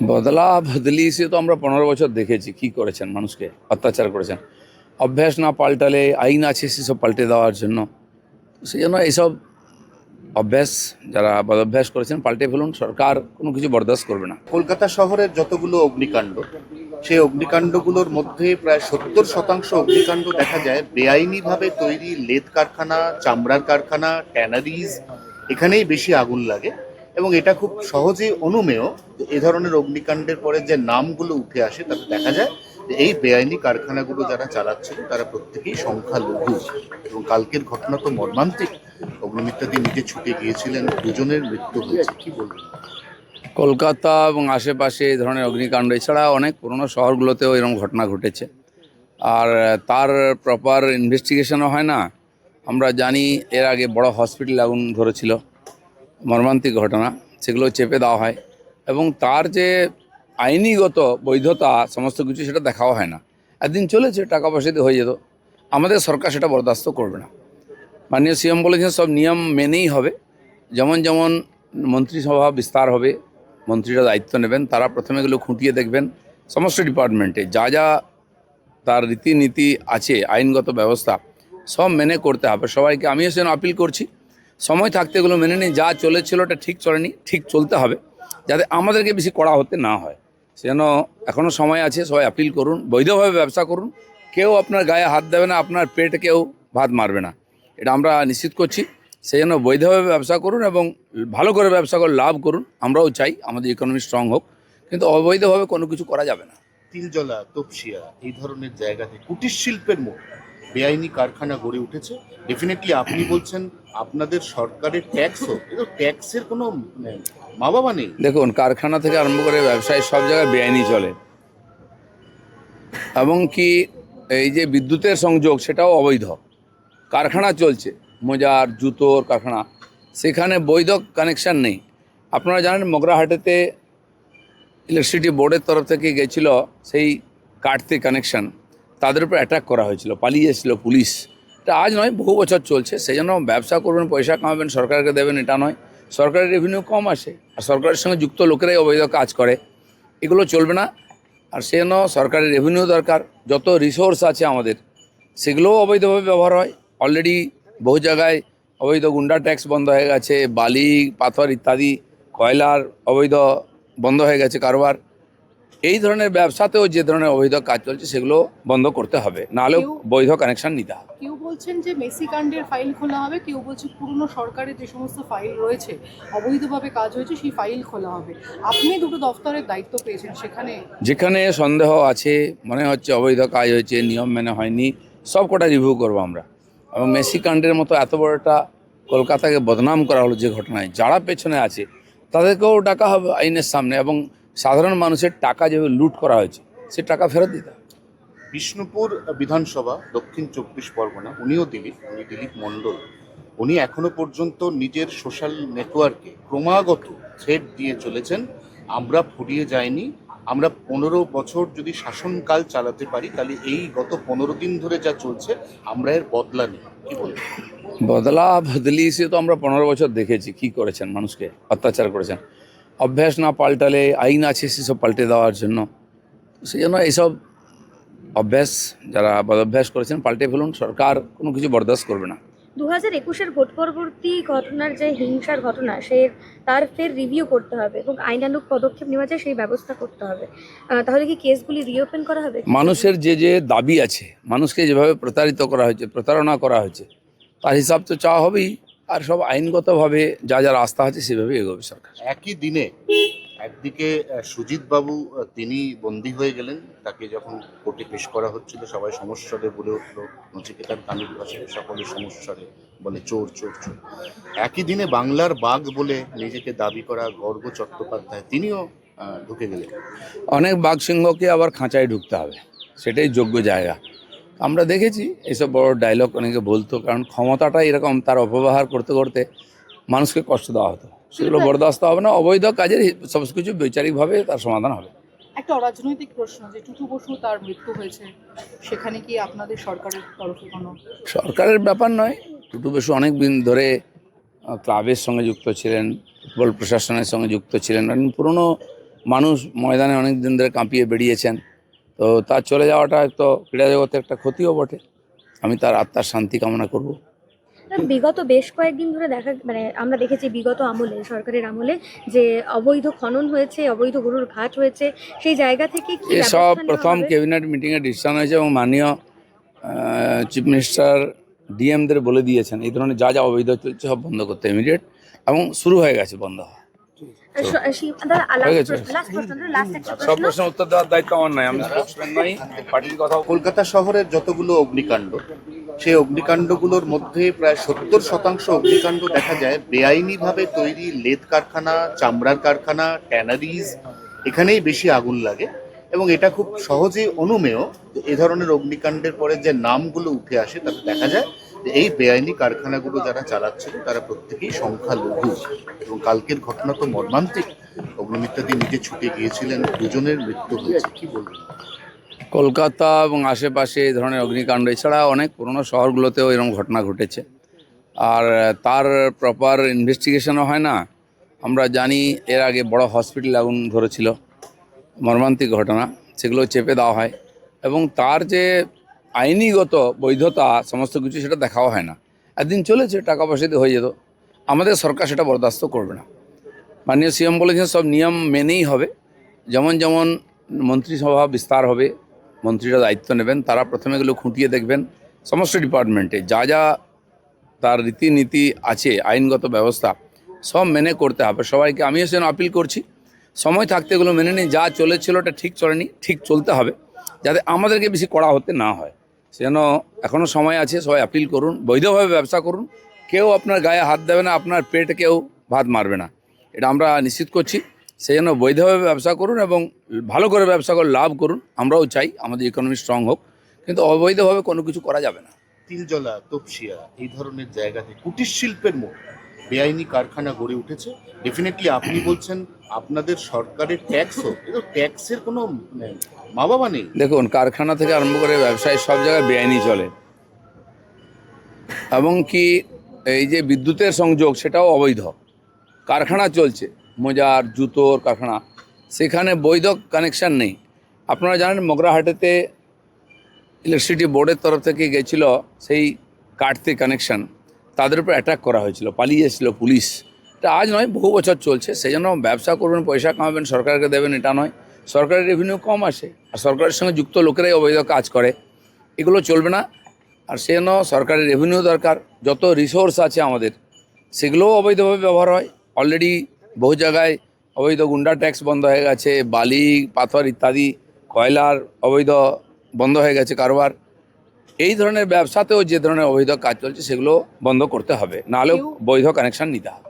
বদলা বদলি সে তো আমরা 15 বছর দেখেছি কি করেছেন, মানুষকে অত্যাচার করেছেন। অভ্যাস না পাল্টালে আইন আছে সেসব পাল্টে দেওয়ার জন্য। সেই জন্য এইসব অভ্যাস যারা বদভ্যাস করেছেন পাল্টে ফেলুন, সরকার কোনো কিছু বরদাস্ত করবে না। কলকাতা শহরের যতগুলো অগ্নিকাণ্ড, সেই অগ্নিকাণ্ডগুলোর মধ্যে প্রায় 70% অগ্নিকাণ্ড দেখা যায় বেআইনিভাবে তৈরি লেদ কারখানা, চামড়ার কারখানা, ট্যানারিজ, এখানেই বেশি আগুন লাগে। এবং এটা খুব সহজেই অনুমেয় যে এ ধরনের অগ্নিকাণ্ডের পরে যে নামগুলো উঠে আসে তাতে দেখা যায় যে এই বেআইনি কারখানাগুলো যারা চালাচ্ছিল তারা প্রত্যেকেই সংখ্যালঘু। এবং কালকের ঘটনা তো মর্মান্তিক। অগ্নিমিত্রাদি নিজে ছুটে গিয়েছিলেন, দুজনের মৃত্যু হয়েছে, কি বলবেন? কলকাতা এবং আশেপাশে এই ধরনের অগ্নিকাণ্ড এছাড়া অনেক পুরনো শহরগুলোতেও এরকম ঘটনা ঘটেছে, আর তার প্রপার ইনভেস্টিগেশনও হয় না। আমরা জানি এর আগে বড় হসপিটাল আগুন ধরেছিল, মর্মান্তিক ঘটনা, সেগুলো চেপে দেওয়া হয় এবং তার যে আইনিগত বৈধতা সমস্ত কিছু সেটা দেখাও হয় না। একদিন চলেছে, টাকা পয়সা দিয়ে হয়ে যেত। আমাদের সরকার সেটা বরদাস্ত করবে না। মাননীয় সিএম বলেছেন সব নিয়ম মেনেই হবে। যেমন যেমন মন্ত্রিসভা বিস্তার হবে, মন্ত্রীরা দায়িত্ব নেবেন, তারা প্রথমে এগুলো খুঁটিয়ে দেখবেন। সমস্ত ডিপার্টমেন্টে যা যা তার রীতিনীতি আছে, আইনগত ব্যবস্থা সব মেনে করতে হবে সবাইকে। আমিও সেজন্য আপিল করছি, সময় থাকতে এগুলো মেনে নিই। যা চলেছিল ওটা ঠিক চলেনি, ঠিক চলতে হবে, যাতে আমাদেরকে বেশি কড়া হতে না হয়। সেজন্য এখনও সময় আছে, সবাই আপিল করুন, বৈধভাবে ব্যবসা করুন। কেউ আপনার গায়ে হাত দেবে না, আপনার পেট কেউ ভাত মারবে না, এটা আমরা নিশ্চিত করছি। সেই জন্য বৈধভাবে ব্যবসা করুন এবং ভালো করে ব্যবসা করে লাভ করুন। আমরাও চাই আমাদের ইকোনমি স্ট্রং হোক, কিন্তু অবৈধভাবে কোনো কিছু করা যাবে না। তিলজলা, তপসিয়া, এই ধরনের জায়গাতে কুটির শিল্পের মতো বেআইনি কারখানা গড়ে উঠেছে। ডেফিনেটলি আপনি বলছেন আপনাদের সরকারের ট্যাক্সও, কিন্তু ট্যাক্সের কোনো মা বাবা নেই। দেখুন, কারখানা থেকে আরম্ভ করে ব্যবসায় সব জায়গায় বেআইনি চলে, এবং কি এই যে বিদ্যুতের সংযোগ সেটাও অবৈধ। কারখানা চলছে, মোজার জুতোর কারখানা, সেখানে বৈধ কানেকশান নেই। আপনারা জানেন মগরাহাটেতে ইলেকট্রিসিটি বোর্ডের তরফ থেকে গেছিল সেই কাটতে কানেকশান, তাদের উপর অ্যাটাক করা হয়েছিল, পালিয়ে এসেছিল পুলিশ। এটা আজ নয়, বহু বছর চলছে। সেই জন্য ব্যবসা করবেন, পয়সা কামাবেন, সরকারকে দেবেন, এটা নয়। সরকারের রেভিনিউ কম আসে, আর সরকারের সঙ্গে যুক্ত লোকেরাই অবৈধ কাজ করে, এগুলো চলবে না। আর সেই জন্য সরকারের রেভিনিউ দরকার। যত রিসোর্স আছে আমাদের সেগুলোও অবৈধভাবে ব্যবহার হয়। অলরেডি বহু জায়গায় অবৈধ গুন্ডা ট্যাক্স বন্ধ হয়ে গেছে, বালি পাথর ইত্যাদি কয়লার অবৈধ বন্ধ হয়ে গেছে কারবার। এই ধরনের ব্যবসাতেও যে ধরনের অবৈধ কাজ চলছে সেগুলো বন্ধ করতে হবে, নাহলেও বৈধ কানেকশন নিতে হবে। কেউ বলছেন যে মেসি কাণ্ডের ফাইল খোলা হবে, কেউ বলছে পুরনো সরকারের যে সমস্ত ফাইল রয়েছে অবৈধভাবে কাজ হয়েছে সেই ফাইল খোলা হবে। আপনি দুটো দফতরের দায়িত্ব পেয়েছেন, সেখানে যেখানে সন্দেহ আছে, মনে হচ্ছে অবৈধ কাজ হয়েছে, নিয়ম মেনে হয়নি, সব কটা রিভিউ করবো আমরা। এবং মেসি কাণ্ডের মতো এত বড় একটা কলকাতাকে বদনাম করা হলো যে ঘটনায়, যারা পেছনে আছে তাদেরকেও ডাকা হবে আইনের সামনে, এবং সাধারণ মানুষের টাকা যেভাবে লুট করা হয়েছে সে টাকা ফেরত দিতে হবে। বিষ্ণুপুর বিধানসভা, দক্ষিণ 24 পরগনা, উনিও দিলীপ মণ্ডল, উনি এখনো পর্যন্ত নিজের সোশ্যাল নেটওয়ার্কে ক্রমাগত থ্রেড দিয়ে চলেছেন, আমরা ফুরিয়ে যাইনি, আমরা 15 বছর যদি শাসনকাল চালাতে পারি তাহলে এই গত 15 দিন ধরে যা চলছে আমরা এর বদলা নেই। কি বলবেন? বদলা বদলি সে তো আমরা 15 বছর দেখেছি কি করেছেন, মানুষকে অত্যাচার করেছেন। অভ্যাস না পাল্টালে আইন আছে সেসব পাল্টে দেওয়ার জন্য। সেই জন্য এইসব অভ্যাস যারা বদভ্যাস করেছেন পাল্টে ফেলুন, সরকার কোনো কিছু বরদাস্ত করবে না। 2021-এর ভোট পরবর্তী ঘটনার যে হিংসার ঘটনা তার ফের রিভিউ করতে হবে এবং আইনানুগ পদক্ষেপ নেওয়া যায় সেই ব্যবস্থা করতে হবে। তাহলে কি কেসগুলি রিওপেন করা হবে? মানুষের যে যে দাবি আছে, মানুষকে যেভাবে প্রতারিত করা হয়েছে, প্রতারণা করা হয়েছে, তার হিসাব তো চাওয়া হবেই। আর সব আইনগতভাবে যা যা রাস্তা আছে সেভাবেই এগোবে সরকার। একই দিনে একদিকে সুজিত বাবু, তিনি বন্দী হয়ে গেলেন, তাকে যখন কোর্টে পেশ করা হচ্ছিল সবাই সমস্বরে বলে উঠলো, নচিকেতার তামিল ভাষায় সকলের সমস্বরে বলে চোর চোর চোর। একই দিনে বাংলার বাঘ বলে নিজেকে দাবি করা গর্গ চট্টোপাধ্যায়, তিনিও ঢুকে গেলেন। অনেক বাঘসিংহকে আবার খাঁচায় ঢুকতে হবে, সেটাই যোগ্য জায়গা। আমরা দেখেছি এইসব বড় ডায়লগ অনেকে বলতো, কারণ ক্ষমতাটা এরকম, তার অপব্যবহার করতে করতে মানুষকে কষ্ট দেওয়া হতো, সেগুলো বরদাস্ত হবে না। অবৈধ কাজের সব কিছু বৈচারিকভাবে তার সমাধান হবে। একটা অরাজনৈতিক প্রশ্ন, যে টুটু বসু তার মৃত্যু হয়েছে, সেখানে কি আপনাদের সরকারের তরফে কোনো? সরকারের ব্যাপার নয়, টুটু বসু অনেক দিন ধরে ক্লাবের সঙ্গে যুক্ত ছিলেন, ফুটবল প্রশাসনের সঙ্গে যুক্ত ছিলেন, পুরনো মানুষ ময়দানে অনেক দিন ধরে কাঁপিয়ে বেরিয়েছেন, তো তার চলে যাওয়াটা তো ক্রীড়া জগতে একটা ক্ষতিও বটে। আমি তার আত্মার শান্তি কামনা করব। বিগত বেশ কয়েকদিন ধরে আমরা দেখেছি বিগত আমলে, সরকারের আমলে, যে অবৈধ খনন হয়েছে, অবৈধ গরুর ঘাট হয়েছে, সেই জায়গা থেকে কি এসব ব্যবস্থা নেওয়া প্রথম হবে? ক্যাবিনেট মিটিংয়ে ডিসিশন হয়েছে এবং মাননীয় চিফ মিনিস্টার ডিএমদের বলে দিয়েছেন এই ধরনের যা যা অবৈধ চলছে সব বন্ধ করতে ইমিডিয়েট, এবং শুরু হয়ে গেছে বন্ধ হওয়া। হয়ে গেছে। সব প্রশ্নের উত্তর দেওয়ার দায়িত্ব আমার নয়, আমি স্পোর্টসম্যান নই, পার্টির কথা। কলকাতা শহরের যতগুলো অগ্নিকাণ্ড, সেই অগ্নিকাণ্ডগুলোর মধ্যে প্রায় 70% অগ্নিকাণ্ড দেখা যায় বেআইনিভাবে তৈরি লেদ কারখানা, চামড়ার কারখানা, ট্যানারিজ, এখানেই বেশি আগুন লাগে। এবং এটা খুব সহজেই অনুমেয় যে এ ধরনের অগ্নিকাণ্ডের পরে যে নামগুলো উঠে আসে তাতে দেখা যায় যে এই বেআইনি কারখানাগুলো যারা চালাচ্ছিল তারা প্রত্যেকেই সংখ্যালঘু। এবং কালকের ঘটনা তো মর্মান্তিক, অগ্নিমিত্রাদি নিজে ছুটে গিয়েছিলেন, দুজনের মৃত্যু হয়েছে। কি বলবেন? কলকাতা এবং আশেপাশে এই ধরনের অগ্নিকাণ্ড এছাড়া অনেক পুরনো শহরগুলোতেও এরকম ঘটনা ঘটেছে, আর তার প্রপার ইনভেস্টিগেশনও হয় না। আমরা জানি এর আগে বড় হসপিটাল আগুন ধরেছিল, মর্মান্তিক ঘটনা, সেগুলো চেপে দেওয়া হয় এবং তার যে আইনিগত বৈধতা সমস্ত কিছু সেটা দেখাও হয় না। একদিন চলেছে, টাকা পয়সা দিয়ে হয়ে যেত, আমাদের সরকার সেটা বরদাস্ত করবে না। মাননীয় সিএম বলেছেন সব নিয়ম মেনেই হবে, যেমন যেমন মন্ত্রিসভা বিস্তার হবে, মন্ত্রীরা দায়িত্ব নেবেন, তারা প্রথমে এগুলো খুঁটিয়ে দেখবেন সমস্ত ডিপার্টমেন্টে যা যা তার রীতিনীতি আছে, আইনগত ব্যবস্থা সব মেনে করতে হবে সবাইকে। আমিও সেজন্য আপিল করছি, সময় থাকতে এগুলো মেনে নিই, যা চলেছিল ওটা ঠিক চলেনি, ঠিক চলতে হবে, যাতে আমাদেরকে বেশি কড়া হতে না হয়। সেজন্য এখনও সময় আছে, সবাই আপিল করুন, বৈধভাবে ব্যবসা করুন, কেউ আপনার গায়ে হাত দেবে না, আপনার পেটে কেউ ভাত মারবে না, এটা আমরা নিশ্চিত করছি। সেই জন্য বৈধভাবে ব্যবসা করুন এবং ভালো করে ব্যবসা করে লাভ করুন, আমরাও চাই আমাদের ইকোনমি স্ট্রং হোক, কিন্তু অবৈধভাবে কোনো কিছু করা যাবে না। তিলজলা, তপসিয়া এই ধরনের জায়গাতে কুটির শিল্পের মতো বেআইনি কারখানা গড়ে উঠেছে। ডেফিনেটলি আপনি বলছেন আপনাদের সরকারের ট্যাক্সও, কিন্তু ট্যাক্সের কোনো মা বাবা নেই। দেখুন, কারখানা থেকে আরম্ভ করে ব্যবসায় সব জায়গায় বেআইনি চলে, এবং কি এই যে বিদ্যুতের সংযোগ সেটাও অবৈধ। কারখানা চলছে, মোজার জুতোর কারখানা, সেখানে বৈধ কানেকশান নেই। আপনারা জানেন মগরাহাটেতে ইলেকট্রিসিটি বোর্ডের তরফ থেকে গেছিল সেই কাটতে কানেকশান, তাদের উপর অ্যাটাক করা হয়েছিল, পালিয়ে এসেছিল পুলিশ। এটা আজ নয়, বহু বছর চলছে। সেই জন্য ব্যবসা করবেন, পয়সা কামাবেন, সরকারকে দেবেন, এটা নয়। সরকারের রেভিনিউ কম আসে, আর সরকারের সঙ্গে যুক্ত লোকেরাই অবৈধ কাজ করে, এগুলো চলবে না। আর সেই জন্য সরকারের রেভিনিউ দরকার, যত রিসোর্স আছে আমাদের সেগুলোও অবৈধভাবে ব্যবহার হয়। অলরেডি বহু জায়গায় অবৈধ গুন্ডা ট্যাক্স বন্ধ হয়ে গেছে, বালি পাথর ইত্যাদি কয়লার অবৈধ বন্ধ হয়ে গেছে কারবার। এই ধরনের ব্যবসাতেও যে ধরনের অবৈধ কাজ চলছে সেগুলো বন্ধ করতে হবে, নাহলেও বৈধ কানেকশন নিতে হবে।